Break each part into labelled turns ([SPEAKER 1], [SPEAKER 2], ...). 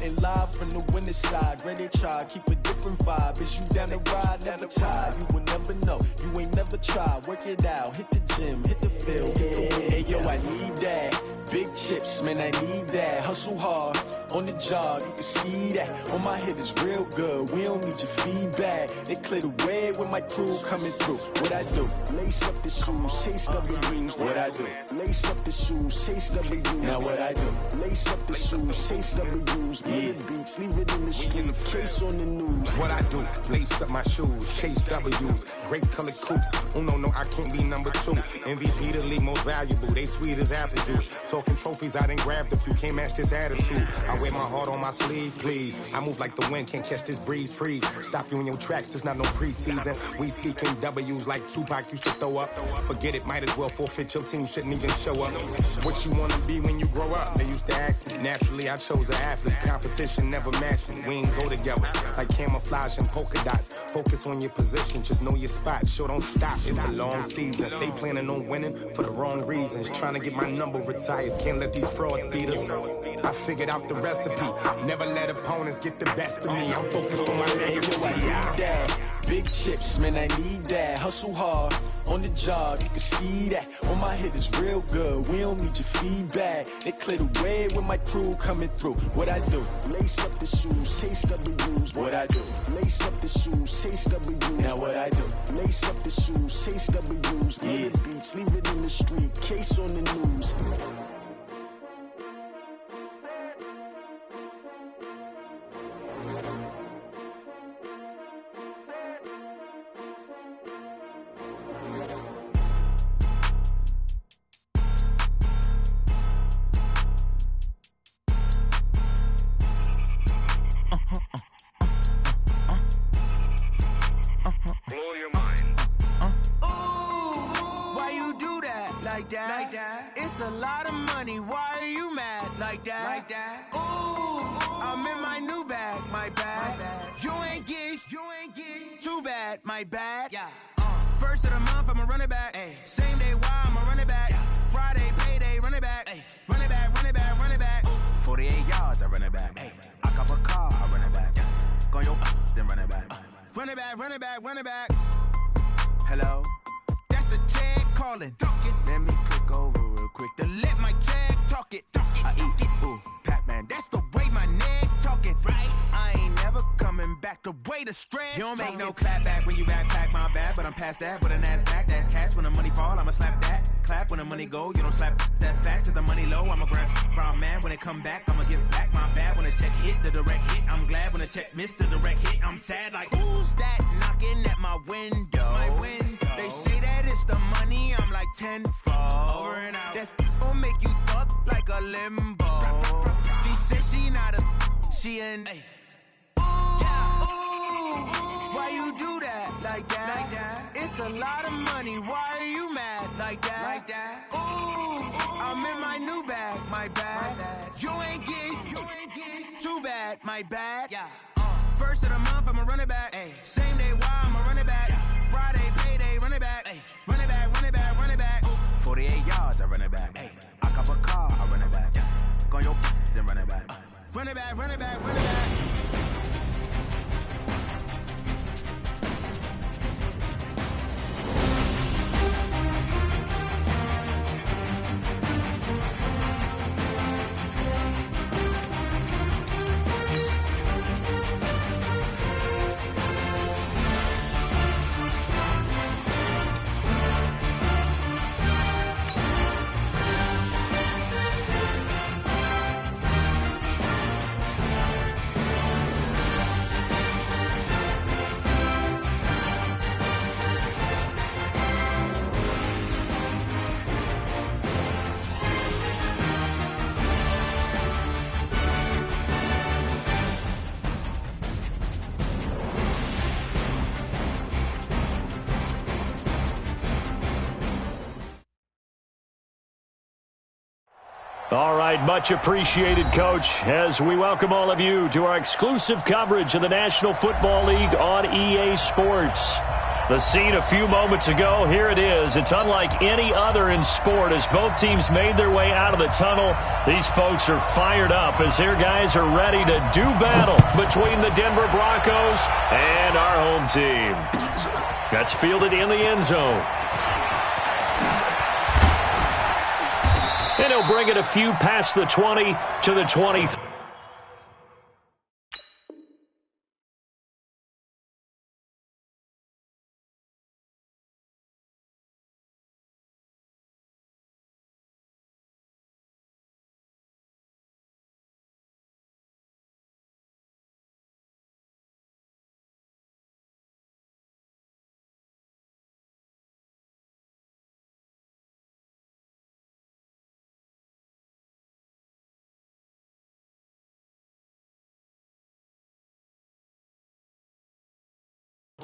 [SPEAKER 1] reporting live from the winter side. Ready to try, keep a different vibe. Is you down the ride? Never tired. You will never know. You ain't never tried. Work it out. Hit the gym. Hit the field. Hey, yo, I need that. Big chips, man, I need that. Hustle hard on the job. You can see that. On my head is real good. We don't need your feedback. They clear the way with my crew coming through. What I do? Lace up the shoes, chase W's. What I do? Lace up the shoes, chase W's. Now what I do? Lace up the shoes, chase W's. Yeah. Beats, leave it in the street, case on the news.
[SPEAKER 2] What I do? Lace up my shoes, chase W's. Great colored coops. Oh no, I can't be number 2. MVP the league most valuable. They sweet as apple juice. Talking trophies, I done grabbed a few. Can't match this attitude. I wear my heart on my sleeve, please. I move like the wind, can't catch this breeze. Freeze. Stop you in your tracks. There's not no preseason. We seeking W's like Tupac used to throw up. Forget it, might as well forfeit. Your team shouldn't even show up. What you wanna be when you grow up? They used to ask me. Naturally, I chose an athlete. Competition never matched me. We ain't go together like camouflage and polka dots. Focus on your position, just know your spot. Sure, don't stop. It's a long season. They planning on winning for the wrong reasons. Trying to get my number retired. Can't let these frauds beat us. I figured out the recipe. Never let opponents get the best of me. I'm focused on my legacy.
[SPEAKER 1] Big chips, man, I need that. Hustle hard on the job, you can see that. On my head is real good. We don't need your feedback. They clear the way with my crew coming through. What I do? Lace up the shoes, chase W's. What I do? Lace up the shoes, chase W's. Now what I do? Lace up the shoes, chase W's. Yeah. Beats, leave it in the street, case on the news.
[SPEAKER 3] It's a lot of money, why are you mad like that? Ooh, I'm in my new bag, my bad. You ain't get too bad, my bad. Yeah. First of the month, I'ma run it back. Ay. Same day, why I'ma run it back. Yeah. Friday, payday, run it back. Ay. Run it back, run it back, run it back. 48 yards, I run it back. Ay. I cop a car, I run it back. Go your then run it back. Run it back, run it back, run it back. Hello? That's the check calling. Let me click over real quick to let my check talk it. I eat it, ooh, Pac-Man. That's the way my neck talking. Right? I ain't never coming back the way the stress. You don't make no clap back when you backpack, my bad. But I'm past that with an ass back. That's cash when the money fall. I'ma slap that. Clap when the money go. You don't slap. That's facts. If the money low, I'ma grab brown man. When it come back, I'ma give back my bad. When the check hit, the direct hit. I'm glad when the check missed the direct hit. I'm sad like who's that knocking at my window? My window. They say that it's the money. I'm like tenfold. Over and out. That's gon' make you up like a limbo. She said she not a. She an. Ay. Why you do that like that? It's a lot of money. Why are you mad like that? Ooh, I'm in my new bag, my bad. You ain't get too bad, my bad. Yeah. First of the month, I'ma run it back. Ay. Same day, why I'ma run it back. Friday, payday, run it back. Ay. Run it back, run it back, run it back. 48 yards, I run it back. Ay. I cop a car, I run it back. Go your then run it back. Run it back, run it back, run it back.
[SPEAKER 4] All right, much appreciated, Coach, as we welcome all of you to our exclusive coverage of the National Football League on EA Sports. The scene a few moments ago, here it is. It's unlike any other in sport as both teams made their way out of the tunnel. These folks are fired up as their guys are ready to do battle between the Denver Broncos and our home team. That's fielded in the end zone. And he'll bring it a few past the 20 to the 23.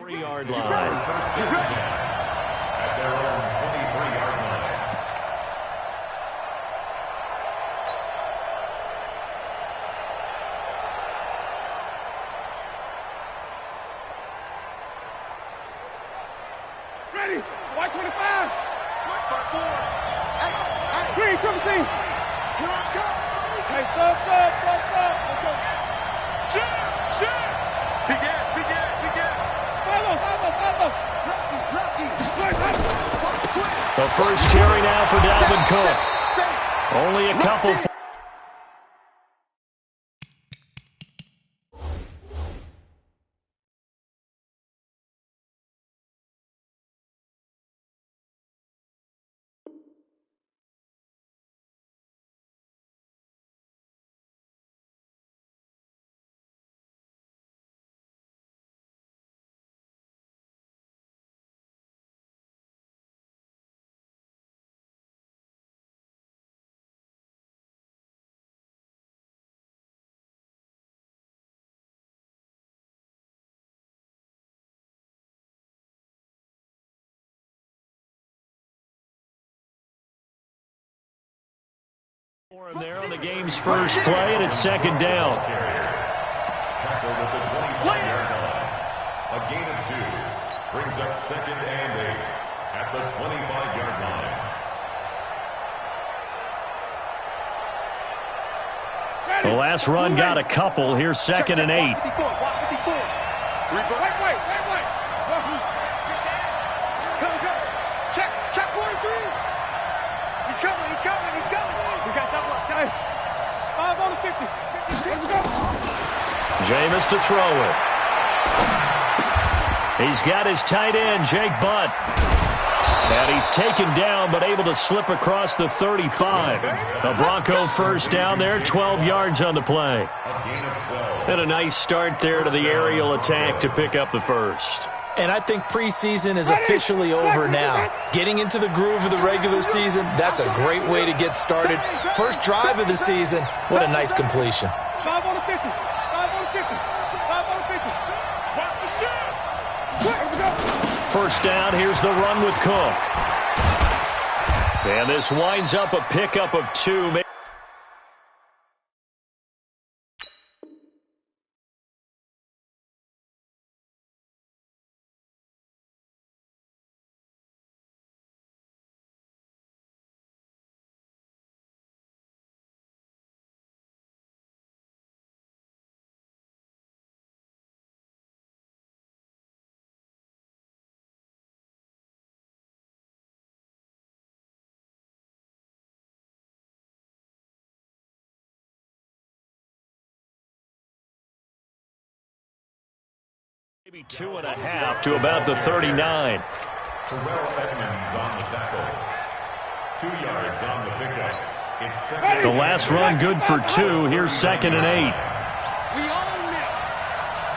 [SPEAKER 4] Yard line. At their own 23-yard line.
[SPEAKER 5] Ready? White 25. White spot 4. Hey, green, triple team. Here I come. Hey, stop. Let's go. Shoot. Begin.
[SPEAKER 4] The first carry now for Dalvin Cook. Only a couple. For him there on the game's first play, and it's second down.
[SPEAKER 6] Tackled at the 25-yard line. A gain of 2 brings up second and 8 at the 25-yard line.
[SPEAKER 4] The last run got a couple. Here's second and 8.
[SPEAKER 5] Wait. Check 43. He's coming. We got double up. Hey, 5 on the 50. Let's go.
[SPEAKER 4] Jameis to throw it. He's got his tight end, Jake Butt. And he's taken down, but able to slip across the 35. A Bronco first down there, 12 yards on the play. And a nice start there to the aerial attack to pick up the first.
[SPEAKER 7] And I think preseason is officially over now. Getting into the groove of the regular season, that's a great way to get started. First drive of the season, what a nice completion.
[SPEAKER 5] 5 on the 50. 5 on the 50. 5 on the 50. Watch the shot.
[SPEAKER 4] First down, here's the run with Cook. And this winds up a pickup of 2. Maybe 2.5 to about the 39.
[SPEAKER 6] Terrell Edmonds on the tackle. 2 yards on the pickup. It's second.
[SPEAKER 4] The last run good for 2. Here's second and 8.
[SPEAKER 5] We own it.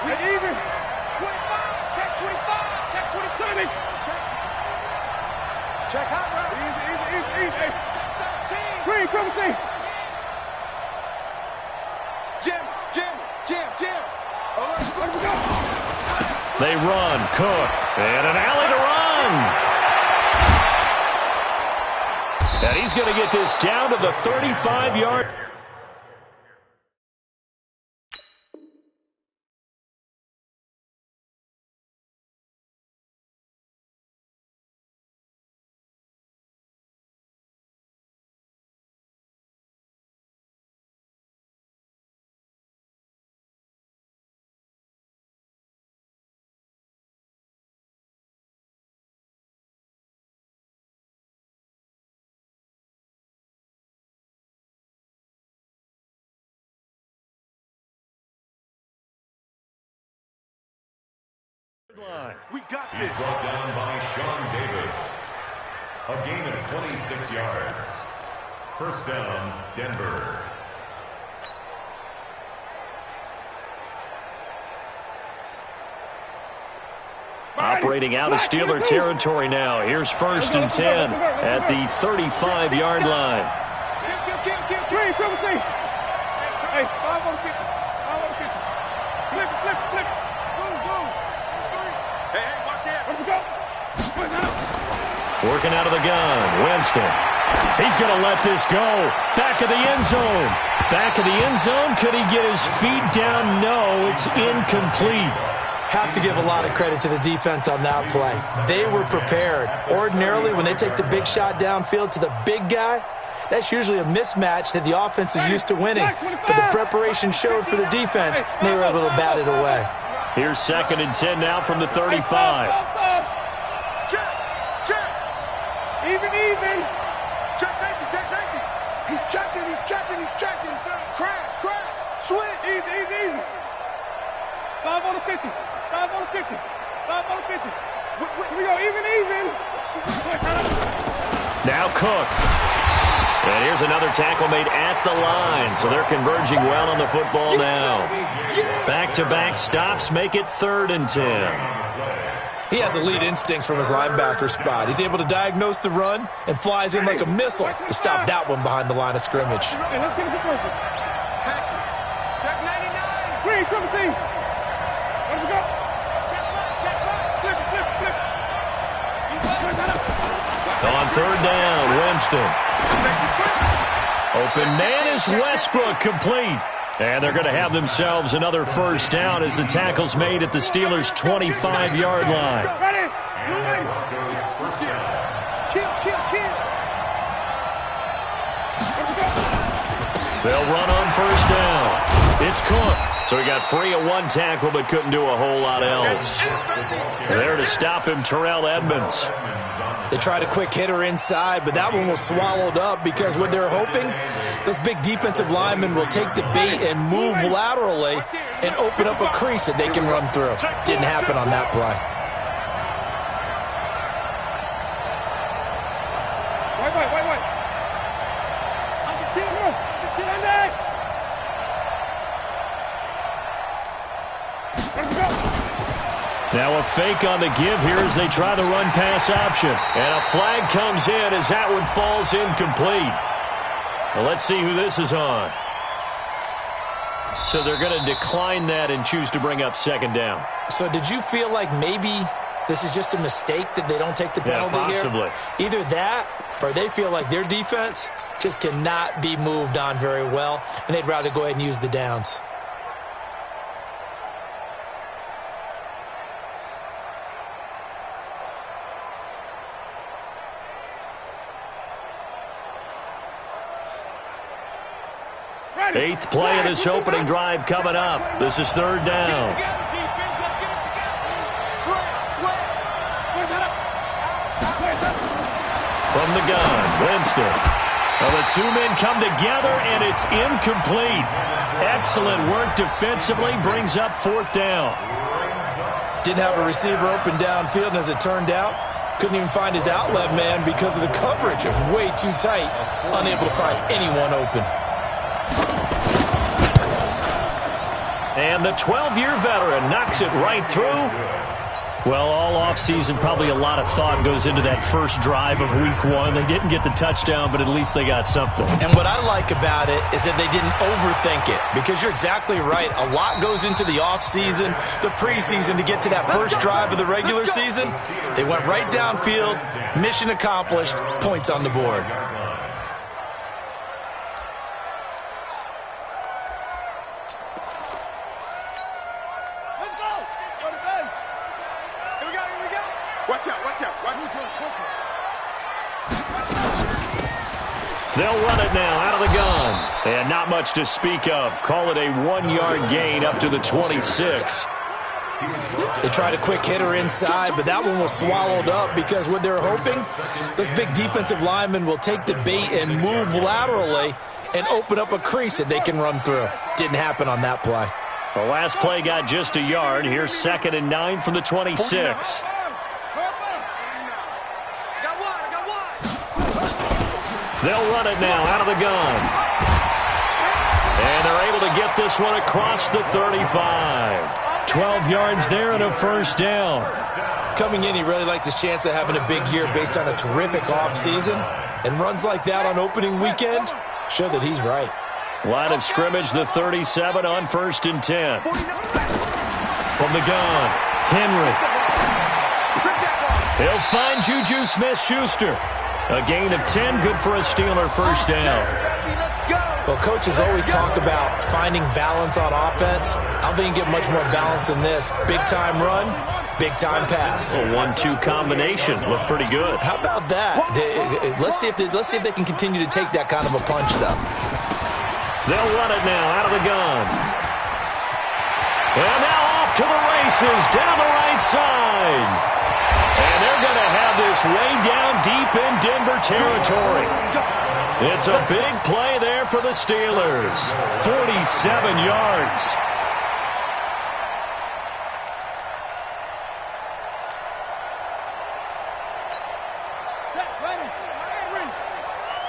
[SPEAKER 5] We even. 25. Check 25. Check 27. Check hot route. Easy. 13. Green, triple team. Jim. Let me go.
[SPEAKER 4] They run. Cook. And an alley to run. And he's going to get this down to the 35-yard.
[SPEAKER 5] We got this.
[SPEAKER 6] He's brought down by Sean Davis. A gain of 26 yards. First down, Denver.
[SPEAKER 4] Operating out of Steeler territory now. Here's 1st and 10 at the 35-yard line.
[SPEAKER 5] Hey, 5 on 50. 5 on 50. Flip it. Go. 3. Hey, watch that. Let me go.
[SPEAKER 4] Working out of the gun. Winston. He's going to let this go. Back of the end zone. Back of the end zone. Could he get his feet down? No, it's incomplete.
[SPEAKER 7] Have to give a lot of credit to the defense on that play. They were prepared. Ordinarily, when they take the big shot downfield to the big guy, that's usually a mismatch that the offense is used to winning. But the preparation showed for the defense, and they were able to bat it away.
[SPEAKER 4] Here's 2nd and 10 now from the 35.
[SPEAKER 5] Check. Even. Check safety. He's checking. Crash. Switch. Easy. 5 on the 50. 5 on the 50. Here we go, even.
[SPEAKER 4] Now Cook. And here's another tackle made at the line, so they're converging well on the football now. Back-to-back stops make it 3rd and 10.
[SPEAKER 7] He has elite instincts from his linebacker spot. He's able to diagnose the run and flies in like a missile to stop that one behind the line of scrimmage.
[SPEAKER 5] Hey, let's get it to Patrick. Check 99. Green, 17. Let me go. Flip.
[SPEAKER 4] On 3rd down, Winston. Open man is Westbrook, complete. And they're going to have themselves another 1st down as the tackle's made at the Steelers' 25-yard line. They'll run on 1st down. It's Cook. So he got free of one tackle but couldn't do a whole lot else. There to stop him, Terrell Edmonds.
[SPEAKER 7] They tried a quick hitter inside, but that one was swallowed up because what they're hoping, those big defensive linemen will take the bait and move laterally and open up a crease that they can run through. Didn't happen on that play.
[SPEAKER 5] Wait.
[SPEAKER 4] Now a fake on the give here as they try the run-pass option. And a flag comes in as that one falls incomplete. Well, let's see who this is on. So they're going to decline that and choose to bring up 2nd down.
[SPEAKER 7] So did you feel like maybe this is just a mistake that they don't take the penalty
[SPEAKER 4] possibly
[SPEAKER 7] here? Either that or they feel like their defense just cannot be moved on very well, and they'd rather go ahead and use the downs.
[SPEAKER 4] Eighth play of this opening drive coming up. This is 3rd down. From the gun, Winston. Well, the 2 men come together, and it's incomplete. Excellent work defensively, brings up 4th down.
[SPEAKER 7] Didn't have a receiver open downfield, and as it turned out, couldn't even find his outlet man because of the coverage. It was way too tight, unable to find anyone open.
[SPEAKER 4] And the 12-year veteran knocks it right through. Well, all offseason, probably a lot of thought goes into that first drive of Week 1. They didn't get the touchdown, but at least they got something.
[SPEAKER 7] And what I like about it is that they didn't overthink it, because you're exactly right. A lot goes into the offseason, the preseason, to get to that first drive of the regular season. They went right downfield, mission accomplished, points on the board.
[SPEAKER 4] They'll run it now out of the gun. And not much to speak of. Call it a 1-yard gain up to the 26.
[SPEAKER 7] They tried a quick hitter inside, but that one was swallowed up because what they're hoping, those big defensive linemen will take the bait and move laterally and open up a crease that they can run through. Didn't happen on that play.
[SPEAKER 4] The last play got just a yard. Here's 2nd and 9 from the 26. They'll run it now out of the gun. And they're able to get this one across the 35. 12 yards there and a first down.
[SPEAKER 7] Coming in, he really liked his chance of having a big year based on a terrific offseason. And runs like that on opening weekend show that he's right.
[SPEAKER 4] Line of scrimmage, the 37 on 1st and 10. From the gun, Henry. He'll find Juju Smith-Schuster. A gain of 10, good for a Steeler first down.
[SPEAKER 7] Well, coaches always talk about finding balance on offense. I don't think you get much more balance than this. Big-time run, big-time pass.
[SPEAKER 4] A 1-2 combination. Looked pretty good.
[SPEAKER 7] How about that? Let's see if they can continue to take that kind of a punch, though.
[SPEAKER 4] They'll run it now out of the gun. And now off to the races down the right side. And they're going to have this way down deep in Denver territory. It's a big play there for the Steelers. 47 yards.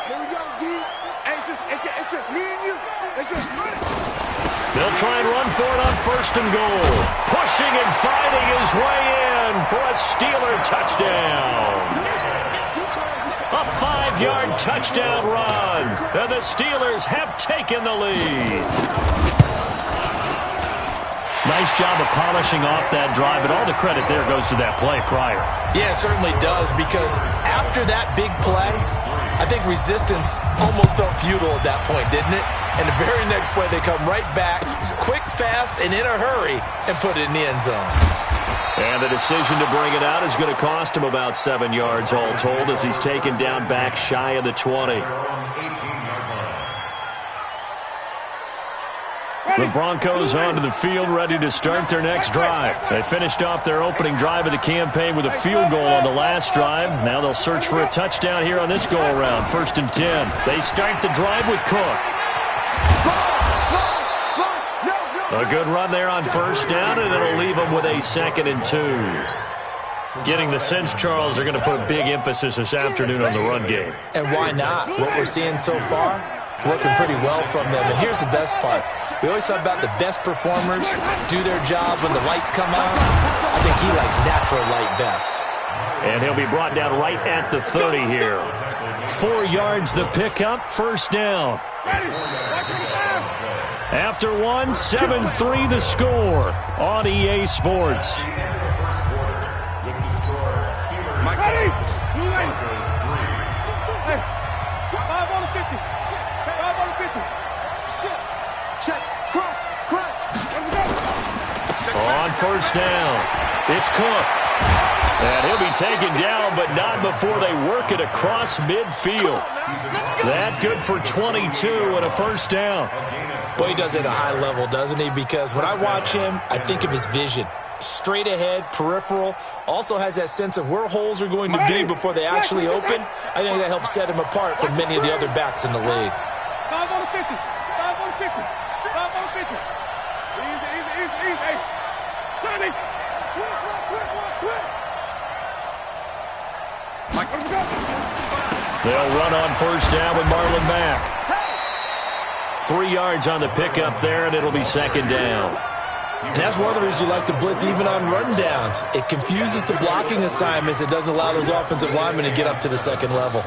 [SPEAKER 5] Here we go, D. It's just me and you. It's just running.
[SPEAKER 4] They'll try and run for it on 1st and goal. Pushing and fighting his way in for a Steeler touchdown. A 5-yard touchdown run. And the Steelers have taken the lead. Nice job of polishing off that drive, but all the credit there goes to that play prior.
[SPEAKER 7] Yeah, it certainly does, because after that big play, I think resistance almost felt futile at that point, didn't it? And the very next play, they come right back, quick, fast, and in a hurry, and put it in the end zone.
[SPEAKER 4] And the decision to bring it out is going to cost him about 7 yards all told as he's taken down back shy of the 20. The Broncos onto the field ready to start their next drive. They finished off their opening drive of the campaign with a field goal on the last drive. Now they'll search for a touchdown here on this go-around. 1st and 10. They start the drive with Cook. A good run there on 1st down, and it'll leave them with a 2nd and 2. Getting the sense, Charles, are going to put a big emphasis this afternoon on the run game.
[SPEAKER 7] And why not? What we're seeing so far, working pretty well from them. And here's the best part. We always talk about the best performers do their job when the lights come on. I think he likes natural light best.
[SPEAKER 4] And he'll be brought down right at the 30 here. 4 yards the pickup, 1st down. After one, 7-3 the score on EA Sports. On 1st down, it's Cook. And he'll be taken down, but not before they work it across midfield. That good for 22 and a 1st down.
[SPEAKER 7] Boy, he does it at a high level, doesn't he? Because when I watch him, I think of his vision. Straight ahead, peripheral. Also has that sense of where holes are going to be before they actually open. I think that helps set him apart from many of the other backs in the league.
[SPEAKER 5] 5 on the 50. 5 on the 50. 5 on the 50. Easy. Hey. 30. Twist.
[SPEAKER 4] They'll run on 1st down with Marlon Mack. 3 yards on the pickup there, and it'll be 2nd down.
[SPEAKER 7] And that's one of the reasons you like to blitz even on run downs. It confuses the blocking assignments. It doesn't allow those offensive linemen to get up to the 2nd level.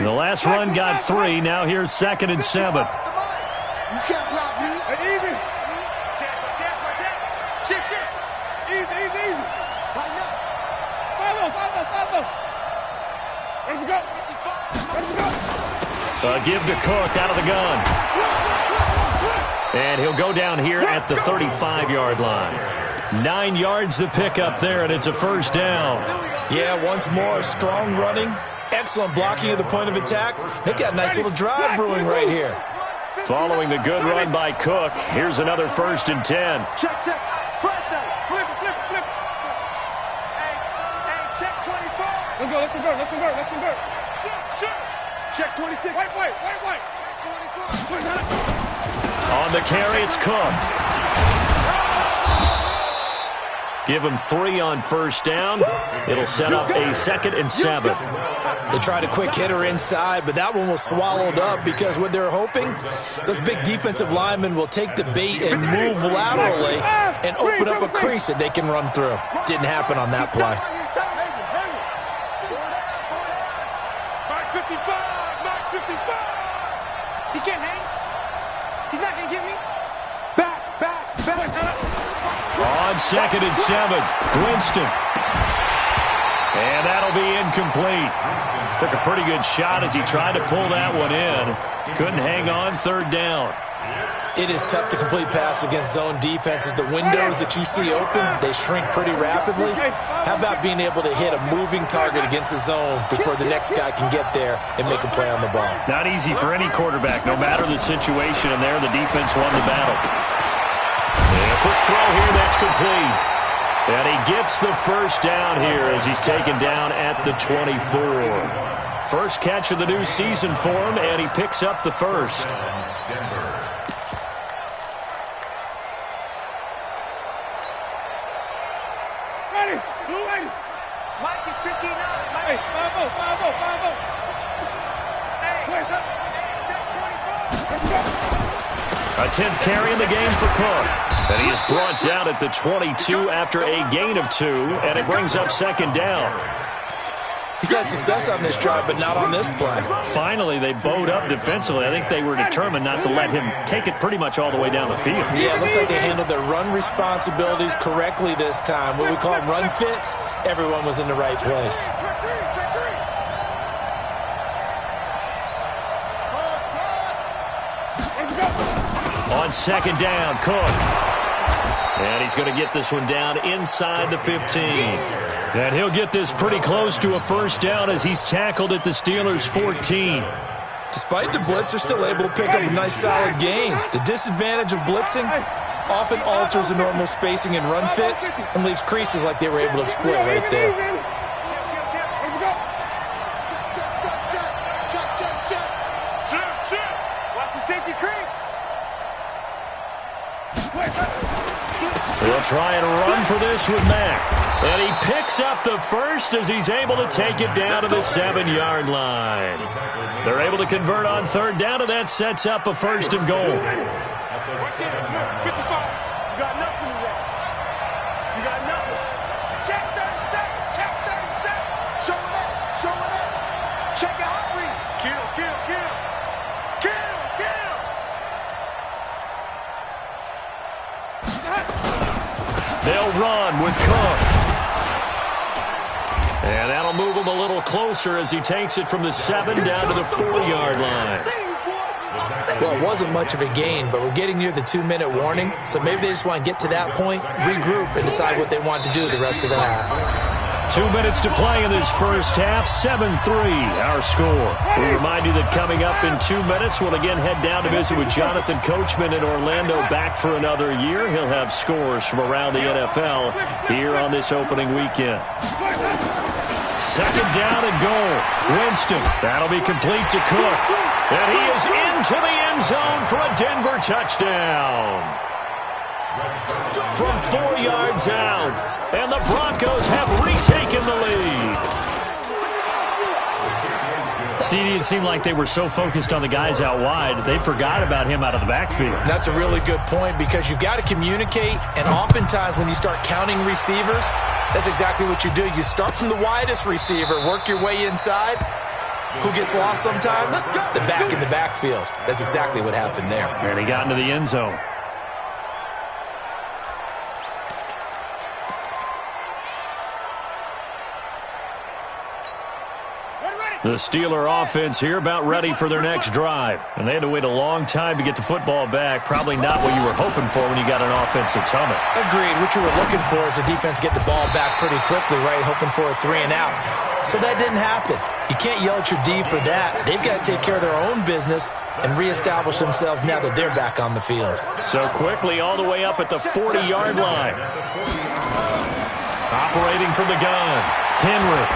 [SPEAKER 4] The last run got 3. Now here's 2nd and 7.
[SPEAKER 5] You can't block me. Easy. Shift. Easy. Tighten up. 5-0. Let him go.
[SPEAKER 4] Give to Cook out of the gun. And he'll go down here at the 35-yard line. 9 yards the pickup there, and it's a 1st down.
[SPEAKER 7] Yeah, once more, strong running. Excellent blocking at the point of attack. They've got a nice little drive brewing right here.
[SPEAKER 4] Following the good run by Cook, here's another 1st and 10.
[SPEAKER 5] Check. Flip it. Hey, check 24. Let's convert. Check 26. Wait.
[SPEAKER 4] On the carry, it's Cook. Give him 3 on first down. It'll set up a 2nd and 7.
[SPEAKER 7] They tried a quick hitter inside, but that one was swallowed up because what they're hoping, those big defensive linemen will take the bait and move laterally and open up a crease that they can run through. Didn't happen on that play.
[SPEAKER 5] 955. He can't hang. He's not going to get me. Back.
[SPEAKER 4] On 2nd and 7, Winston. And that'll be incomplete. Took a pretty good shot as he tried to pull that one in. Couldn't hang on 3rd down.
[SPEAKER 7] It is tough to complete passes against zone defenses. The windows that you see open, they shrink pretty rapidly. How about being able to hit a moving target against a zone before the next guy can get there and make a play on the ball?
[SPEAKER 4] Not easy for any quarterback, no matter the situation. And there, the defense won the battle. And a quick throw here, that's complete. And he gets the first down here as he's taken down at the 24. First catch of the new season for him, and he picks up the first.
[SPEAKER 5] Ready. Blue ladies. Mike is 59. Hey, 5-0. Hey, check 24.
[SPEAKER 4] A 10th carry in the game for Cook. And he is brought down at the 22 after a gain of 2, and it brings up 2nd down.
[SPEAKER 7] He's had success on this drive, but not on this play.
[SPEAKER 4] Finally, they bowed up defensively. I think they were determined not to let him take it pretty much all the way down the field.
[SPEAKER 7] Yeah, it looks like they handled their run responsibilities correctly this time. What we call run fits, everyone was in the right place.
[SPEAKER 4] On 2nd down, Cook. And he's going to get this one down inside the 15. And he'll get this pretty close to a first down as he's tackled at the Steelers' 14.
[SPEAKER 7] Despite the blitz, they're still able to pick up a nice solid gain. The disadvantage of blitzing often alters the normal spacing and run fits and leaves creases like they were able to exploit right there.
[SPEAKER 5] Watch the safety creep.
[SPEAKER 4] They'll try and run for this with Mack. And he picks up the first as he's able to take it down to the 7-yard line. They're able to convert on 3rd down, and that sets up a 1st and goal.
[SPEAKER 5] 55. You got nothing today. You got nothing. Check 37. Check 37. Show it up. Check your hot read. Kill.
[SPEAKER 4] They'll run with Cook. And that'll move him a little closer as he takes it from the 7 down to the 4-yard line.
[SPEAKER 7] Well, it wasn't much of a gain, but we're getting near the 2-minute warning, so maybe they just want to get to that point, regroup, and decide what they want to do the rest of the half.
[SPEAKER 4] 2 minutes to play in this first half, 7-3 our score. We remind you that coming up in 2 minutes, we'll again head down to visit with Jonathan Coachman in Orlando, back for another year. He'll have scores from around the NFL here on this opening weekend. 2nd down and goal. Winston, that'll be complete to Cook. And he is into the end zone for a Denver touchdown. From 4 yards out, and the Broncos have retaken the lead. CD, it seemed like they were so focused on the guys out wide, they forgot about him out of the backfield.
[SPEAKER 7] That's a really good point because you've got to communicate, and oftentimes when you start counting receivers, that's exactly what you do. You start from the widest receiver, work your way inside. Who gets lost sometimes? The back in the backfield. That's exactly what happened there.
[SPEAKER 4] And he got into the end zone. The Steeler offense here about ready for their next drive. And they had to wait a long time to get the football back. Probably not what you were hoping for when you got an offense that's humming.
[SPEAKER 7] Agreed. What you were looking for is the defense get the ball back pretty quickly, right? Hoping for a 3 and out. So that didn't happen. You can't yell at your D for that. They've got to take care of their own business and reestablish themselves now that they're back on the field.
[SPEAKER 4] So quickly all the way up at the 40-yard line. Operating from the gun, Henry.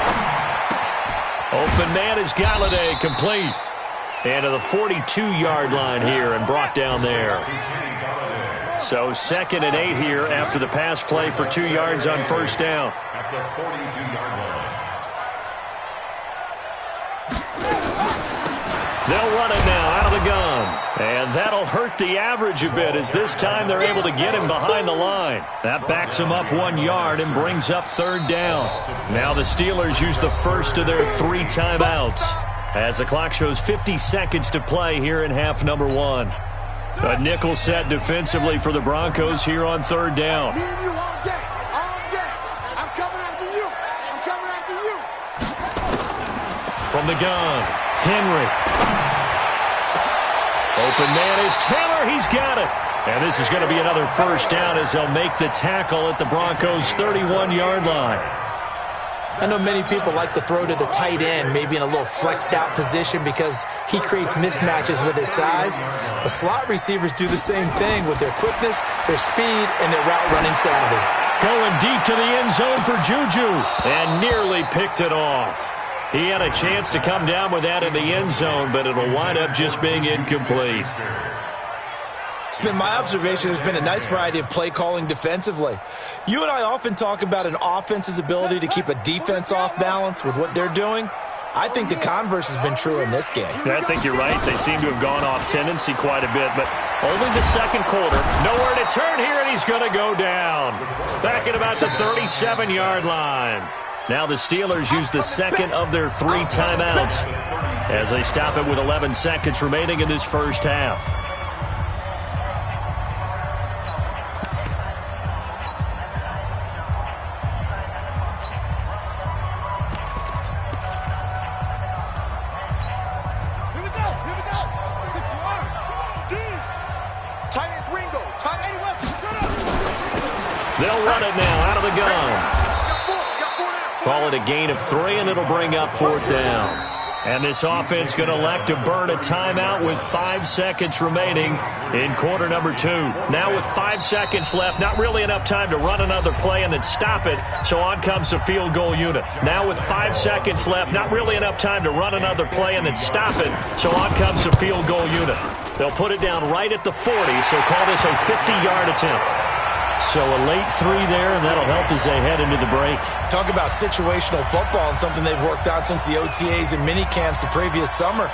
[SPEAKER 4] Open open man is Galladay, complete. And to the 42-yard line here and brought down there. So 2nd and 8 here after the pass play for 2 yards on first down.
[SPEAKER 6] At the 42-yard line.
[SPEAKER 4] They'll run it now out of the gun. And that'll hurt the average a bit as this time they're able to get him behind the line. That backs him up 1 yard and brings up 3rd down. Now the Steelers use the first of their 3 timeouts as the clock shows 50 seconds to play here in half number 1. A nickel set defensively for the Broncos here on 3rd down.
[SPEAKER 5] Me and you all day. All day. I'm coming after you. I'm coming after you.
[SPEAKER 4] From the gun, Henry. Open man is Taylor. He's got it. And this is going to be another first down as they'll make the tackle at the Broncos' 31-yard line.
[SPEAKER 7] I know many people like to throw to the tight end, maybe in a little flexed out position because he creates mismatches with his size. The slot receivers do the same thing with their quickness, their speed, and their route running savvy.
[SPEAKER 4] Going deep to the end zone for Juju and nearly picked it off. He had a chance to come down with that in the end zone, but it'll wind up just being incomplete.
[SPEAKER 7] It's been my observation there's been a nice variety of play calling defensively. You and I often talk about an offense's ability to keep a defense off balance with what they're doing. I think the converse has been true in this game.
[SPEAKER 4] I think you're right. They seem to have gone off tendency quite a bit, but only the second quarter. Nowhere to turn here, and he's going to go down. Back at about the 37-yard line. Now the Steelers use the second of their 3 timeouts as they stop it with 11 seconds remaining in this first half. They'll run it now out of the gun. Call it a gain of 3, and it'll bring up 4th down. And this offense going to elect to burn a timeout with 5 seconds remaining in quarter number 2. Now with 5 seconds left, not really enough time to run another play and then stop it, so on comes the field goal unit. Now with 5 seconds left, not really enough time to run another play and then stop it, so on comes the field goal unit. They'll put it down right at the 40, so call this a 50-yard attempt. So a late 3 there, and that'll help as they head into the break.
[SPEAKER 7] Talk about situational football and something they've worked on since the OTAs and mini camps the previous summer.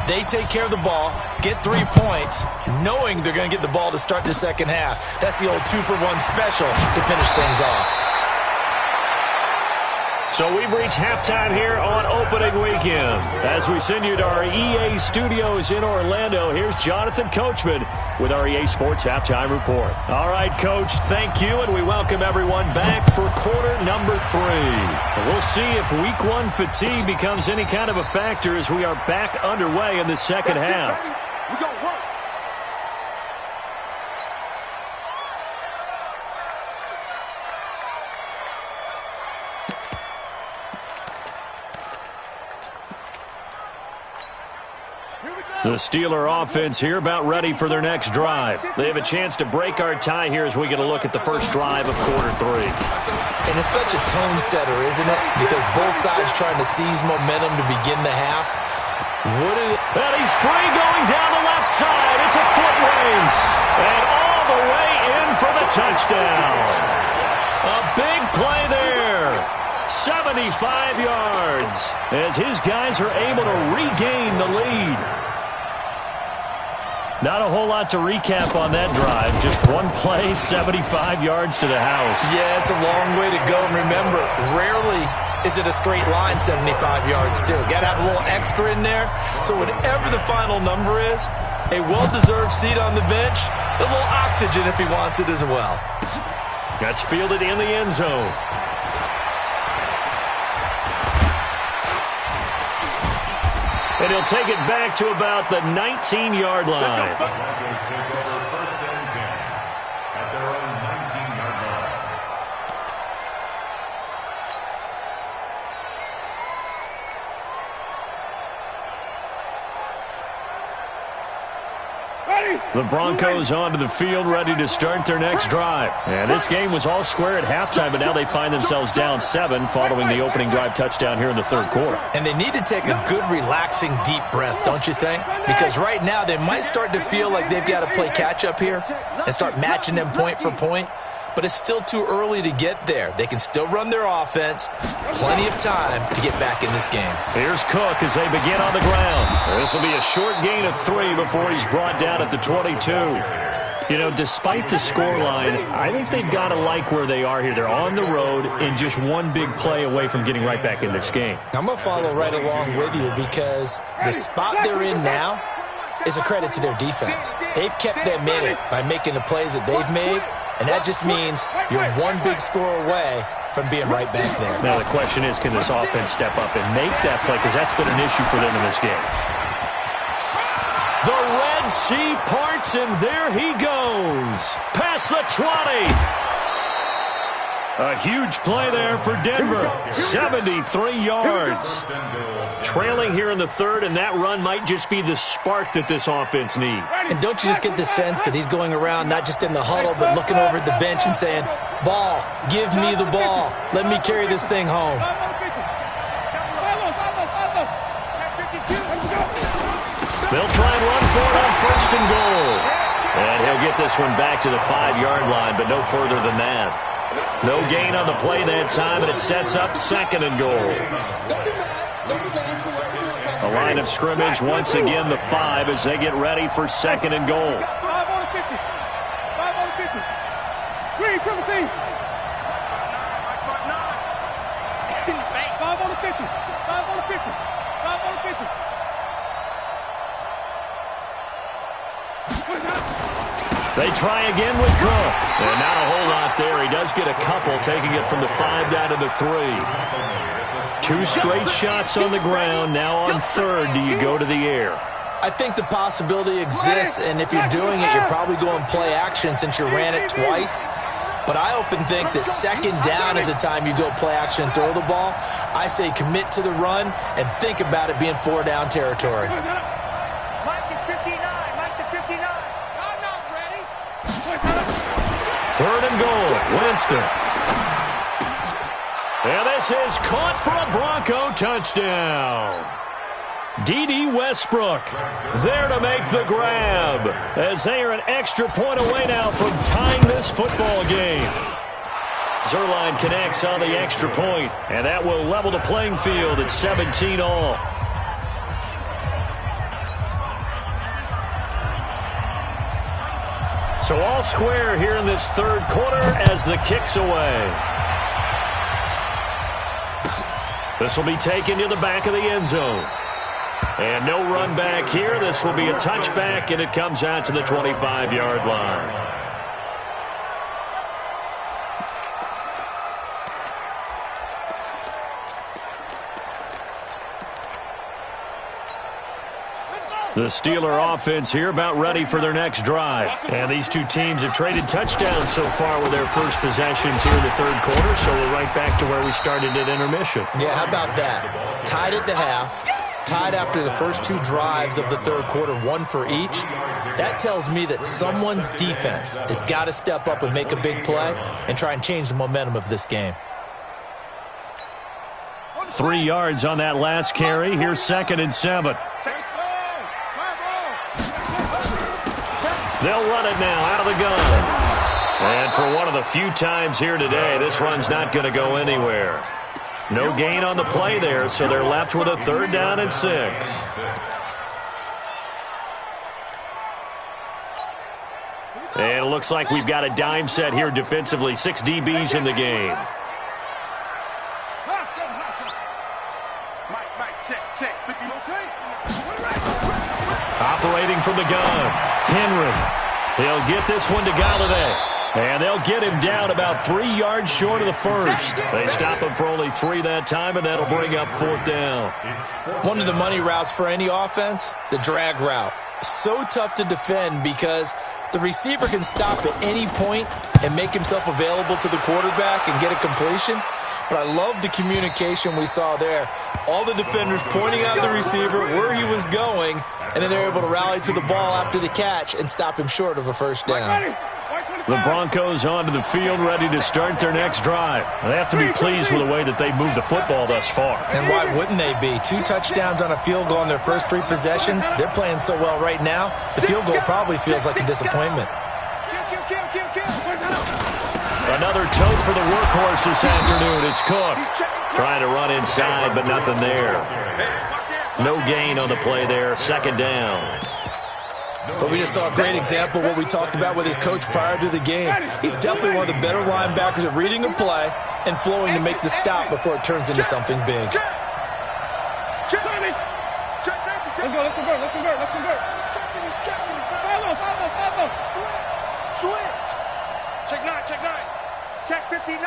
[SPEAKER 7] They take care of the ball, get 3 points, knowing they're going to get the ball to start the second half. That's the old 2-for-1 special to finish things off.
[SPEAKER 4] So we've reached halftime here on opening weekend. As we send you to our EA studios in Orlando, here's Jonathan Coachman with our EA Sports Halftime Report. All right, Coach, thank you, and we welcome everyone back for quarter number 3. We'll see if week 1 fatigue becomes any kind of a factor as we are back underway in the second half.
[SPEAKER 5] We're going to work.
[SPEAKER 4] The Steeler offense here about ready for their next drive. They have a chance to break our tie here as we get a look at the first drive of quarter 3.
[SPEAKER 7] And it's such a tone setter, isn't it? Because both sides trying to seize momentum to begin the half.
[SPEAKER 4] And he's free going down the left side. It's a foot race. And all the way in for the touchdown. A big play there. 75 yards as his guys are able to regain the lead. Not a whole lot to recap on that drive. Just one play, 75 yards to the house.
[SPEAKER 7] Yeah, it's a long way to go. And remember, rarely is it a straight line 75 yards, too. Got to have a little extra in there. So whatever the final number is, a well-deserved seat on the bench, a little oxygen if he wants it as well.
[SPEAKER 4] That's fielded in the end zone. And he'll take it back to about the 19-yard line.
[SPEAKER 6] Broncos take over 1st and 10 at their own 19-yard line.
[SPEAKER 4] The Broncos onto the field, ready to start their next drive. And this game was all square at halftime, but now they find themselves down 7 following the opening drive touchdown here in the third quarter.
[SPEAKER 7] And they need to take a good, relaxing, deep breath, don't you think? Because right now they might start to feel like they've got to play catch-up here and start matching them point for point. But it's still too early to get there. They can still run their offense. Plenty of time to get back in this game.
[SPEAKER 4] Here's Cook as they begin on the ground. This will be a short gain of 3 before he's brought down at the 22. You know, despite the scoreline, I think they've got to like where they are here. They're on the road and just one big play away from getting right back in this game.
[SPEAKER 7] I'm going to follow right along with you because the spot they're in now is a credit to their defense. They've kept them in it by making the plays that they've made. And that just means you're one big score away from being right back there.
[SPEAKER 4] Now the question is, can this offense step up and make that play? Because that's been an issue for them in this game. The Red Sea parts, and there he goes. Past the 20. A huge play there for Denver. 73 yards. Trailing here in the third, and that run might just be the spark that this offense needs.
[SPEAKER 7] And don't you just get the sense that he's going around not just in the huddle, but looking over at the bench and saying, ball, give me the ball. Let me carry this thing home.
[SPEAKER 4] They'll try and run for it on first and goal. And he'll get this one back to the 5-yard line, but no further than that. No gain on the play that time, and it sets up second and goal. The line of scrimmage, once again, the 5 as they get ready for second and goal.
[SPEAKER 5] 5 on the 50. 5 on the 50. Green, triple team. 5 on the 50. 5 on the 50. 5 on the 50.
[SPEAKER 4] They try again with Cook. And not a whole lot there. He does get a couple, taking it from the 5 down to the 3. 2 straight shots on the ground. Now on third, do you go to the air?
[SPEAKER 7] I think the possibility exists, and if you're doing it, you're probably going play action since you ran it twice. But I often think that second down is the time you go play action and throw the ball. I say commit to the run and think about it being 4-down territory.
[SPEAKER 4] Third and goal, Winston. And this is caught for a Bronco touchdown. D.D. Westbrook there to make the grab as they are an extra point away now from tying this football game. Zerline connects on the extra point, and that will level the playing field at 17 all. So all square here in this third quarter as the kick's away. This will be taken to the back of the end zone. And no run back here. This will be a touchback, and it comes out to the 25-yard line. The Steeler offense here about ready for their next drive. And these two teams have traded touchdowns so far with their first possessions here in the third quarter, so we're right back to where we started at intermission.
[SPEAKER 7] Yeah, how about that? Tied at the half, tied after the first 2 drives of the third quarter, 1 for each. That tells me that someone's defense has got to step up and make a big play and try and change the momentum of this game.
[SPEAKER 4] 3 yards on that last carry. Here's 2nd and 7. They'll run it now out of the gun. And for one of the few times here today, this run's not going to go anywhere. No gain on the play there, so they're left with a 3rd down and 6. And it looks like we've got a dime set here defensively. 6 DBs in the game. Operating from the gun, Henry. He'll get this one to Galladay. And they'll get him down about 3 yards short of the first. They stop him for only 3 that time, and that'll bring up 4th down.
[SPEAKER 7] One of the money routes for any offense, the drag route. So tough to defend because the receiver can stop at any point and make himself available to the quarterback and get a completion. But I love the communication we saw there. All the defenders pointing out the receiver, where he was going, and then they're able to rally to the ball after the catch and stop him short of a first down.
[SPEAKER 4] The Broncos onto the field, ready to start their next drive. They have to be pleased with the way that they've moved the football thus far.
[SPEAKER 7] And why wouldn't they be? 2 touchdowns on a field goal in their first 3 possessions. They're playing so well right now, the field goal probably feels like a disappointment.
[SPEAKER 4] Another tote for the workhorse this afternoon. It's Cook. Trying to run inside, but nothing there. No gain on the play there. Second down.
[SPEAKER 7] But we just saw a great example of what we talked about with his coach prior to the game. He's definitely one of the better linebackers at reading a play and flowing to make the stop before it turns into something big.
[SPEAKER 5] Let's convert. Follow. Switch. Check 9. Check 59.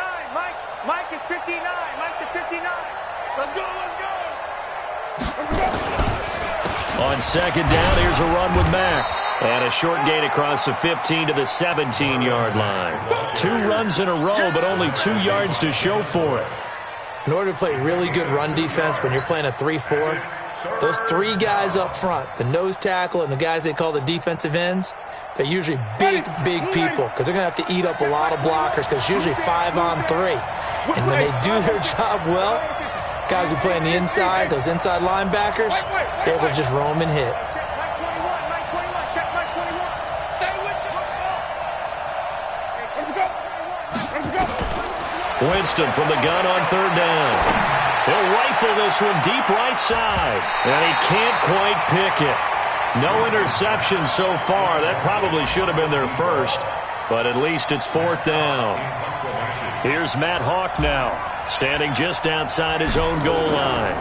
[SPEAKER 5] Mike is 59. Mike to 59. Let's go.
[SPEAKER 4] On second down, here's a run with Mack. And a short gain across the 15 to the 17-yard line. 2 runs in a row, but only 2 yards to show for it.
[SPEAKER 7] In order to play really good run defense when you're playing a 3-4, those 3 guys up front, the nose tackle and the guys they call the defensive ends, they're usually big people because they're going to have to eat up a lot of blockers because it's usually 5 on 3. And when they do their job well, guys who play on the inside, those inside linebackers, they're able to just roam and hit.
[SPEAKER 4] Winston from the gun on third down. He'll rifle this one deep right side. And he can't quite pick it. No interception so far. That probably should have been their first. But at least it's 4th down. Here's Matt Hawk now, standing just outside his own goal line.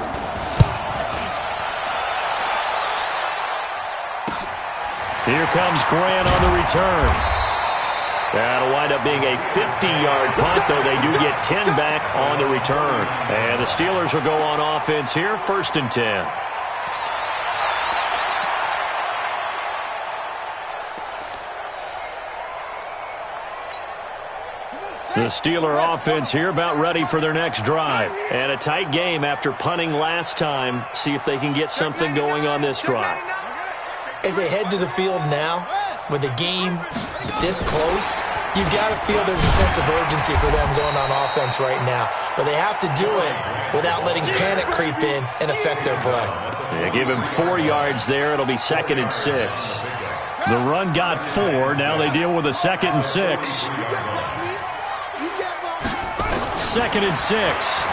[SPEAKER 4] Here comes Grant on the return. That'll wind up being a 50-yard punt, though they do get 10 back on the return. And the Steelers will go on offense here, 1st and 10. The Steeler offense here about ready for their next drive. And a tight game after punting last time. See if they can get something going on this drive.
[SPEAKER 7] As they head to the field now, with the game this close, you've got to feel there's a sense of urgency for them going on offense right now. But they have to do it without letting panic creep in and affect their play.
[SPEAKER 4] They give him 4 yards there. It'll be 2nd and 6. The run got 4. Now they deal with a 2nd and 6. 2nd and 6.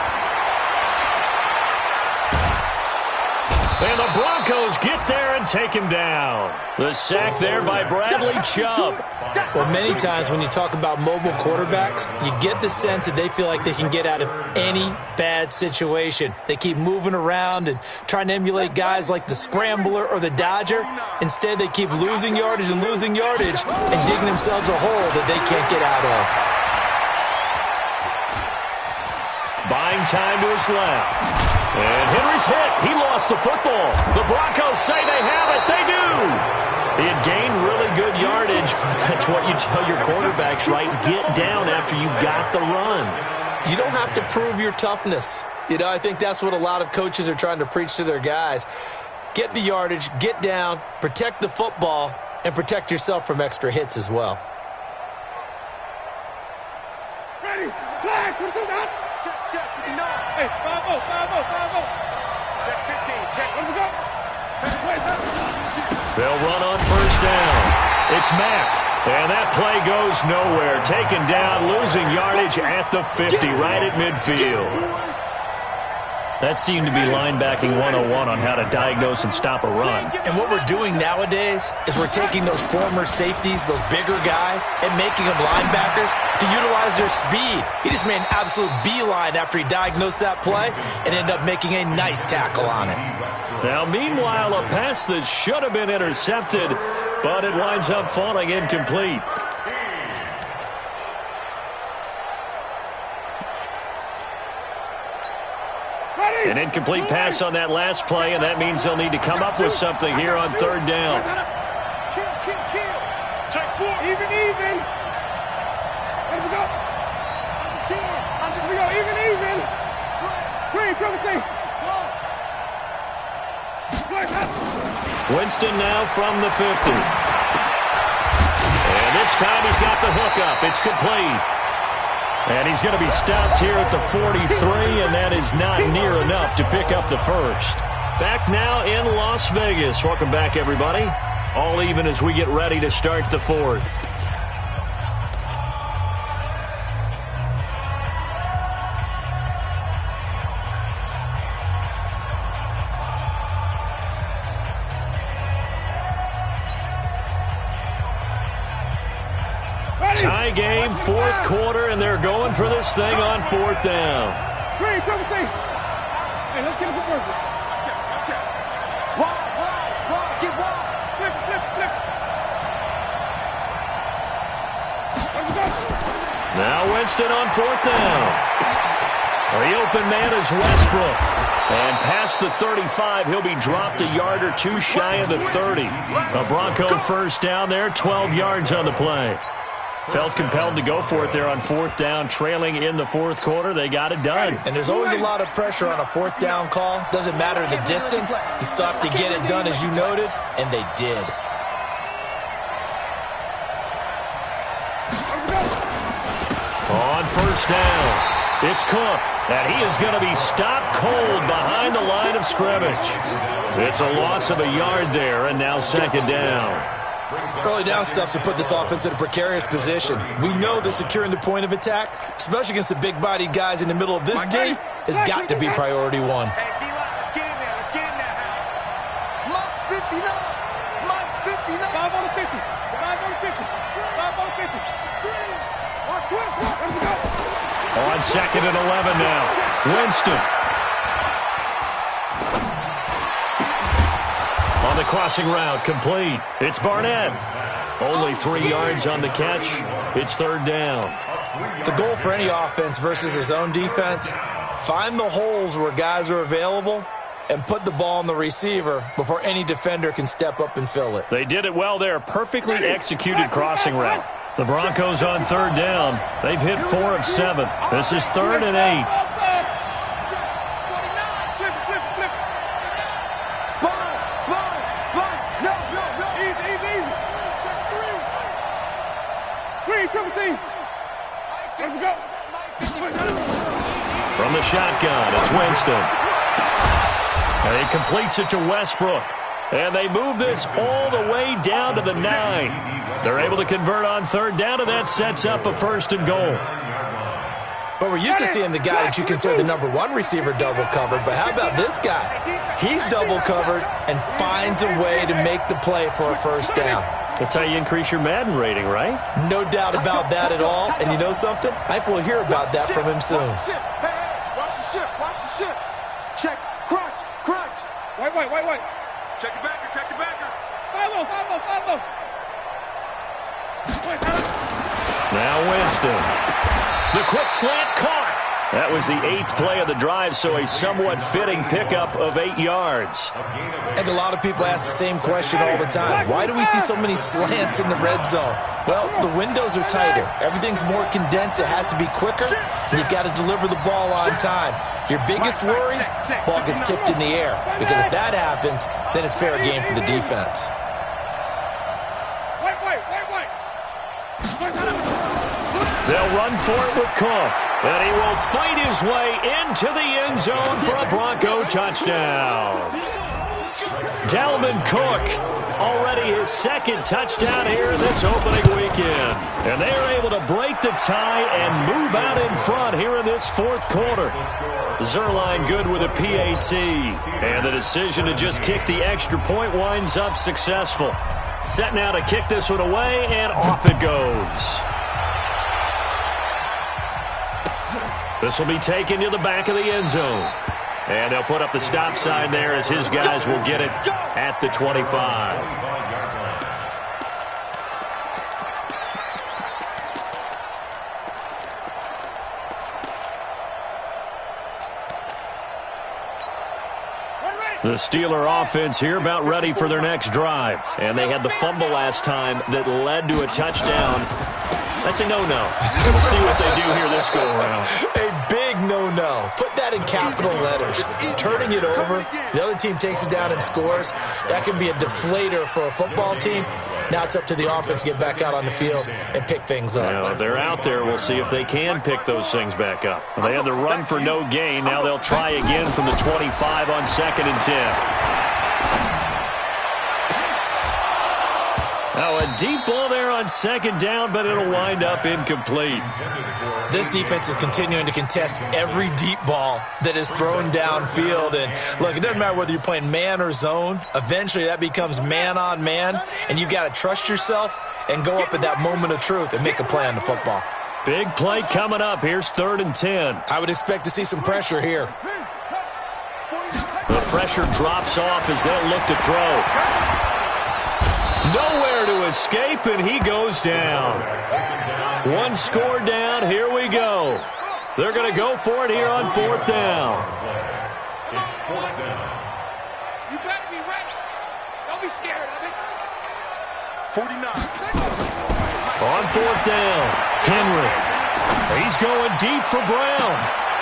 [SPEAKER 4] And the Broncos get there and take him down. The sack there by Bradley Chubb.
[SPEAKER 7] Well, many times when you talk about mobile quarterbacks, you get the sense that they feel like they can get out of any bad situation. They keep moving around and trying to emulate guys like the Scrambler or the Dodger. Instead, they keep losing yardage and digging themselves a hole that they can't get out of.
[SPEAKER 4] Buying time to his left. And Henry's hit. He lost the football. The Broncos say they have it. They do. He had gained really good yardage. That's what you tell your quarterbacks, right? Get down after you got the run.
[SPEAKER 7] You don't have to prove your toughness. I think that's what a lot of coaches are trying to preach to their guys. Get the yardage, get down, protect the football, and protect yourself from extra hits as well.
[SPEAKER 5] Ready, flag, check, no. Hey, 5-0. Check 15, check, let me go.
[SPEAKER 4] They'll run on first down. It's Mack. And that play goes nowhere. Taken down, losing yardage at the 50, right at midfield. That seemed to be linebacking 101 on how to diagnose and stop a run.
[SPEAKER 7] And what we're doing nowadays is we're taking those former safeties, those bigger guys, and making them linebackers to utilize their speed. He just made an absolute beeline after he diagnosed that play and ended up making a nice tackle on it.
[SPEAKER 4] Now, meanwhile, a pass that should have been intercepted, but it winds up falling incomplete. An incomplete pass on that last play, and that means they'll need to come up with something here on third down.
[SPEAKER 5] Kill. Check 4. Even. Let me go. 10. We go even. Screen, triple.
[SPEAKER 4] Winston now from the 50. And this time he's got the hook up. It's complete. And he's going to be stopped here at the 43, and that is not near enough to pick up the first. Back now in Las Vegas. Welcome back, everybody. All even as we get ready to start the fourth. Tie game, fourth quarter, and they're going for this thing on fourth down.
[SPEAKER 5] Hey, let's get it for first. Wide, get wide. Flip. Let's go.
[SPEAKER 4] Now Winston on fourth down. The open man is Westbrook. And past the 35, he'll be dropped a yard or two shy of the 30. A Bronco first down there, 12 yards on the play. Felt compelled to go for it there on fourth down, trailing in the fourth quarter. They got it done.
[SPEAKER 7] And there's always a lot of pressure on a fourth down call. Doesn't matter the distance. You still have to get it done, as you noted, and they did.
[SPEAKER 4] On first down, it's Cook, and he is going to be stopped cold behind the line of scrimmage. It's a loss of a yard there, and now second down.
[SPEAKER 7] Early down stuff's to put this offense in a precarious position. We know that securing the point of attack, especially against the big-bodied guys in the middle of this D, has got to be priority one.
[SPEAKER 5] Hey, let's get in there. Mark's 59. 5 on the 50. 5 on the 50. 5 on the 50. Watch 12. Let's go.
[SPEAKER 4] On second and 11 now. Winston. On the crossing route, complete. It's Barnett. Only 3 yards on the catch. It's third down.
[SPEAKER 7] The goal for any offense versus his own defense, find the holes where guys are available and put the ball on the receiver before any defender can step up and fill it.
[SPEAKER 4] They did it well there. Perfectly executed crossing route. The Broncos on third down. They've hit 4 of 7. This is 3rd and 8. From the shotgun, it's Winston. And he completes it to Westbrook. And they move this all the way down to the 9. They're able to convert on third down, and that sets up a first and goal.
[SPEAKER 7] But we're used to seeing the guy that you consider the number 1 receiver double covered. But how about this guy? He's double covered and finds a way to make the play for a first down.
[SPEAKER 4] That's how you increase your Madden rating, right?
[SPEAKER 7] No doubt about that at all. And you know something? I think we'll hear about that from him soon.
[SPEAKER 5] Watch the ship. Check. Crunch. Wait. Check your backer. 5-0.
[SPEAKER 4] Now Winston. The quick slant caught. That was the 8th play of the drive, so a somewhat fitting pickup of 8 yards.
[SPEAKER 7] I think a lot of people ask the same question all the time. Why do we see so many slants in the red zone? Well, the windows are tighter. Everything's more condensed. It has to be quicker. And you've got to deliver the ball on time. Your biggest worry, ball gets tipped in the air. Because if that happens, then it's fair game for the defense.
[SPEAKER 5] Wait.
[SPEAKER 4] They'll run for it with Cook. And he will fight his way into the end zone for a Bronco touchdown. Dalvin Cook, already his 2nd touchdown here in this opening weekend. And they are able to break the tie and move out in front here in this 4th quarter. Zerline good with a PAT. And the decision to just kick the extra point winds up successful. Set now to kick this one away, and off it goes. This will be taken to the back of the end zone. And they'll put up the stop sign there as his guys will get it at the 25. The Steeler offense here about ready for their next drive. And they had the fumble last time that led to a touchdown. That's a no-no. We'll see what they do here this go-around.
[SPEAKER 7] A big no-no. Put that in capital letters. Turning it over, the other team takes it down and scores. That can be a deflator for a football team. Now it's up to the offense to get back out on the field and pick things up.
[SPEAKER 4] Now, if they're out there, we'll see if they can pick those things back up. They had the run for no gain. Now they'll try again from the 25 on 2nd and 10. Now a deep ball there on 2nd down, but it'll wind up incomplete.
[SPEAKER 7] This defense is continuing to contest every deep ball that is thrown downfield. And look, it doesn't matter whether you're playing man or zone. Eventually that becomes man on man, and you've got to trust yourself and go up at that moment of truth and make a play on the football.
[SPEAKER 4] Big play coming up. Here's 3rd and 10.
[SPEAKER 7] I would expect to see some pressure here.
[SPEAKER 4] The pressure drops off as they'll look to throw. Nowhere to escape, and he goes down. One score down. Here we go. They're going to go for it here on 4th down.
[SPEAKER 6] It's 4th down.
[SPEAKER 5] You better be ready. Don't be scared of it.
[SPEAKER 2] 49.
[SPEAKER 4] On 4th down, Henry. He's going deep for Brown.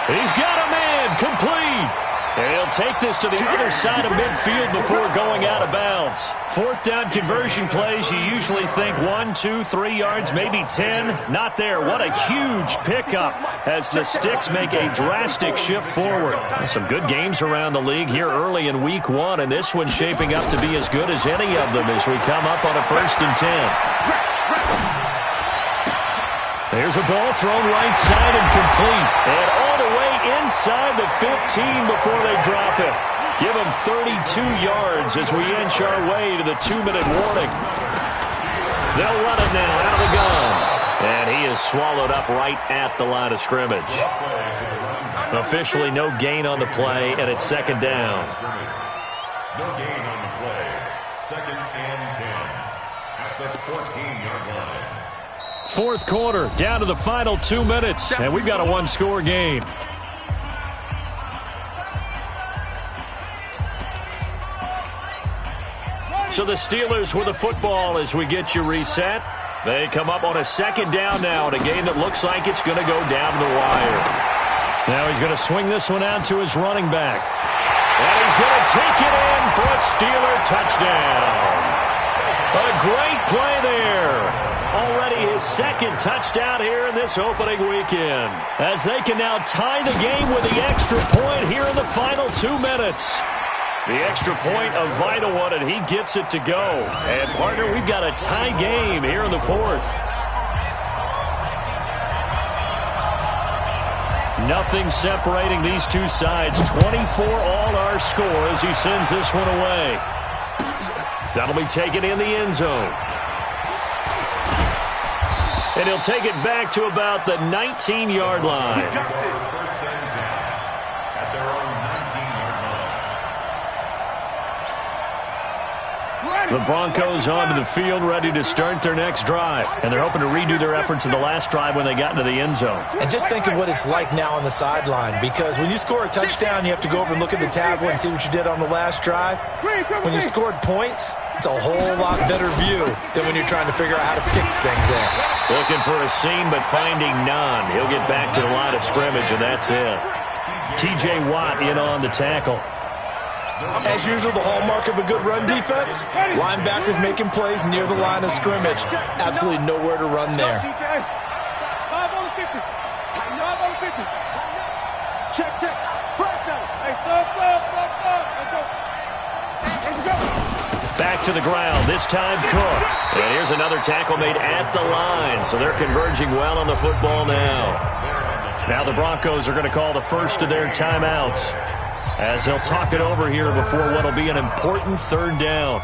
[SPEAKER 4] He's got a man. Complete. And he'll take this to the other side of midfield before going out of bounds. 4th down conversion plays, you usually think 1, 2, 3 yards, maybe 10. Not there. What a huge pickup as the Sticks make a drastic shift forward. Some good games around the league here early in week 1, and this one's shaping up to be as good as any of them as we come up on a 1st and 10. There's a ball thrown right side and complete. And all the way inside the 15 before they drop it. Give them 32 yards as we inch our way to the 2-minute warning. They'll run it now out of the gun. And he is swallowed up right at the line of scrimmage. Officially no gain on the play, and it's 2nd down.
[SPEAKER 6] No gain on the play. 2nd and 10 at the 14-yard line.
[SPEAKER 4] 4th quarter, down to the final 2 minutes, and we've got a 1-score game. So the Steelers with the football as we get you reset. They come up on a 2nd down now in a game that looks like it's going to go down to the wire. Now he's going to swing this one out to his running back. And he's going to take it in for a Steeler touchdown. A great play there. Already his 2nd touchdown here in this opening weekend. As they can now tie the game with the extra point here in the final 2 minutes. The extra point, a vital one, and he gets it to go. And, partner, we've got a tie game here in the 4th. Nothing separating these two sides. 24 all our score as he sends this one away. That'll be taken in the end zone. And he'll take it back to about the 19-yard line.
[SPEAKER 6] First and 10 at their own 19-yard line.
[SPEAKER 4] The Broncos onto the field, ready to start their next drive. And they're hoping to redo their efforts in the last drive when they got into the end zone.
[SPEAKER 7] And just think of what it's like now on the sideline, because when you score a touchdown, you have to go over and look at the tablet and see what you did on the last drive. When you scored points, it's a whole lot better view than when you're trying to figure out how to fix things there.
[SPEAKER 4] Looking for a seam, but finding none. He'll get back to the line of scrimmage, and that's it. T.J. Watt in on the tackle.
[SPEAKER 7] As usual, the hallmark of a good run defense, linebackers making plays near the line of scrimmage. Absolutely nowhere to run there.
[SPEAKER 5] 5 on the 50. 5 on the 50. Check. Flat down. Hey, stop. Let's go.
[SPEAKER 4] Back to the ground, this time Cook. And here's another tackle made at the line, so they're converging well on the football now. Now the Broncos are going to call the first of their timeouts as they'll talk it over here before what will be an important 3rd down.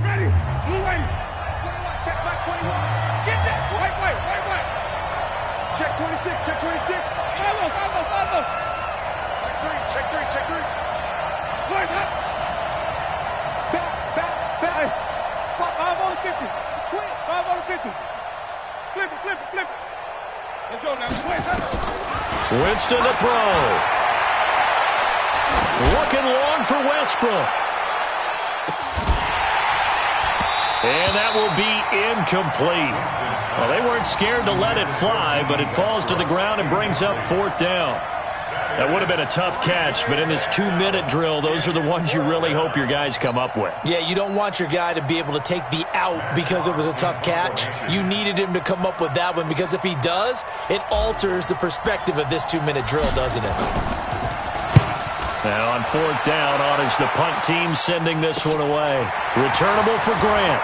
[SPEAKER 5] Ready. Blue way. 21. Check back 21. Get that. Right way. Check 26. Check 26. Follow. Check 3. Right up. Back. 5 on the 50. 5 on the 50. Flip it. Let's go now.
[SPEAKER 4] Winston to throw. Looking long for Westbrook. And that will be incomplete. Well, they weren't scared to let it fly, but it falls to the ground and brings up 4th down. That would have been a tough catch, but in this 2-minute drill, those are the ones you really hope your guys come up with.
[SPEAKER 7] Yeah, you don't want your guy to be able to take the out because it was a tough catch. You needed him to come up with that one because if he does, it alters the perspective of this 2-minute drill, doesn't it?
[SPEAKER 4] Now on 4th down, on is the punt team sending this one away. Returnable for Grant.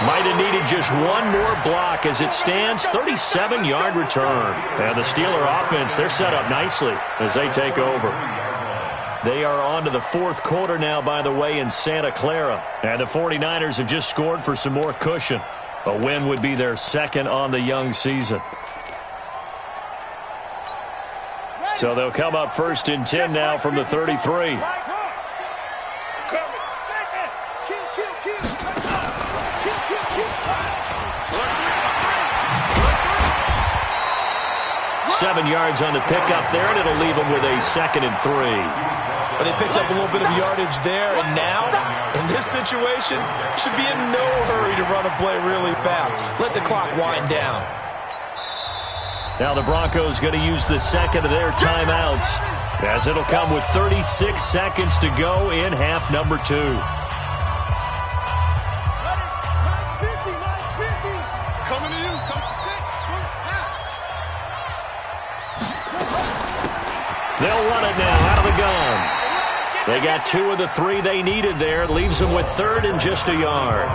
[SPEAKER 4] Might have needed just one more block as it stands. 37-yard return. And the Steeler offense, they're set up nicely as they take over. They are on to the 4th quarter now, by the way, in Santa Clara. And the 49ers have just scored for some more cushion. A win would be their 2nd on the young season. So they'll come up 1st and 10 now from the 33. 7 yards on the pickup there, and it'll leave them with a 2nd and 3.
[SPEAKER 7] But they picked up a little bit of yardage there, and now, in this situation, should be in no hurry to run a play really fast. Let the clock wind down.
[SPEAKER 4] Now the Broncos going to use the 2nd of their timeouts, as it'll come with 36 seconds to go in half number 2.
[SPEAKER 5] Coming to you.
[SPEAKER 4] They'll run it now out of the gun. They got 2 of the 3 they needed there. Leaves them with 3rd and just a yard.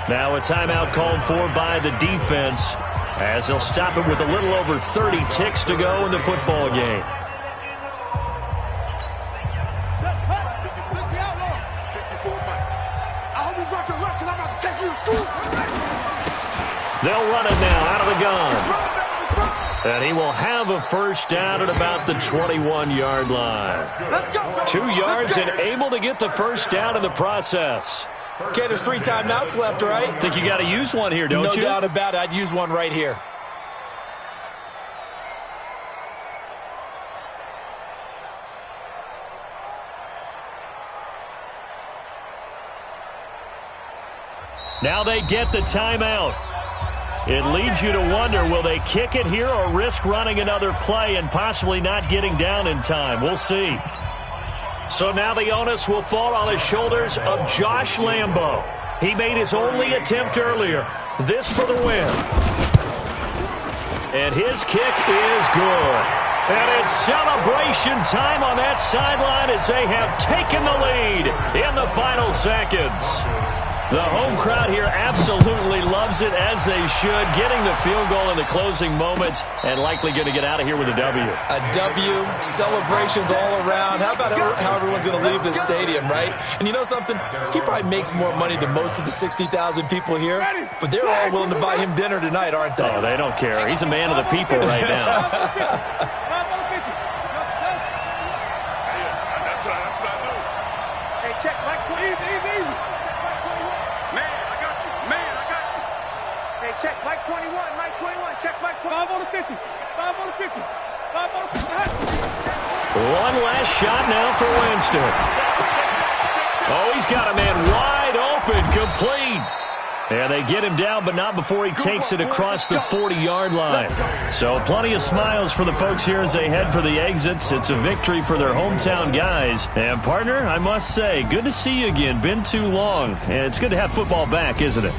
[SPEAKER 4] Now a timeout called for by the defense, as they'll stop it with a little over 30 ticks to go in the football game. They'll run it now out of the gun. And he will have a 1st down at about the 21-yard line. 2 yards and able to get the 1st down in the process.
[SPEAKER 7] Okay, there's 3 timeouts left, right?
[SPEAKER 4] I think you got to use one here, don't you?
[SPEAKER 7] No doubt about it. I'd use one right here.
[SPEAKER 4] Now they get the timeout. It leads you to wonder, will they kick it here or risk running another play and possibly not getting down in time? We'll see. So now the onus will fall on the shoulders of Josh Lambo. He made his only attempt earlier. This for the win. And his kick is good. And it's celebration time on that sideline as they have taken the lead in the final seconds. The home crowd here absolutely loves it, as they should, getting the field goal in the closing moments and likely going to get out of here with a W.
[SPEAKER 7] A W, celebrations all around. How about how everyone's going to leave this stadium, right? And you know something? He probably makes more money than most of the 60,000 people here, but they're all willing to buy him dinner tonight, aren't they?
[SPEAKER 4] Oh, they don't care. He's a man of the people right now.
[SPEAKER 5] Hey, check Mike 20. Easy. Check Mike 21, Mike 21, check Mike 20. 5 on the 50, 5 on the 50, 5 on the 50.
[SPEAKER 4] One last shot now for Winston. Oh, he's got a man wide open, complete. And they get him down, but not before he takes it across the 40-yard line. So plenty of smiles for the folks here as they head for the exits. It's a victory for their hometown guys. And, partner, I must say, good to see you again. Been too long. And it's good to have football back, isn't it?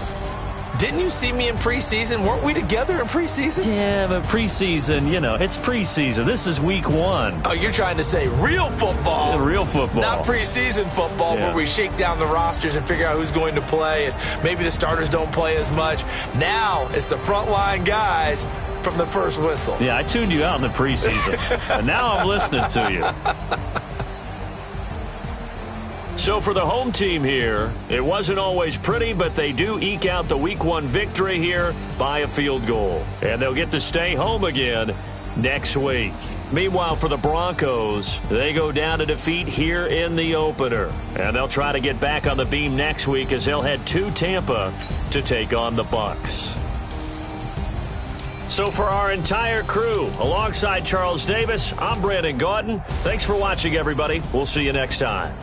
[SPEAKER 7] Didn't you see me in preseason? Weren't we together in preseason?
[SPEAKER 4] Yeah, but preseason, you know, it's preseason. This is week 1.
[SPEAKER 7] Oh, you're trying to say real football.
[SPEAKER 4] Yeah, real football.
[SPEAKER 7] Not preseason football, where we shake down the rosters and figure out who's going to play, and maybe the starters don't play as much. Now it's the frontline guys from the first whistle.
[SPEAKER 4] Yeah, I tuned you out in the preseason, and now I'm listening to you. So for the home team here, it wasn't always pretty, but they do eke out the week 1 victory here by a field goal. And they'll get to stay home again next week. Meanwhile, for the Broncos, they go down to defeat here in the opener. And they'll try to get back on the beam next week as they'll head to Tampa to take on the Bucs. So for our entire crew, alongside Charles Davis, I'm Brandon Gaudin. Thanks for watching, everybody. We'll see you next time.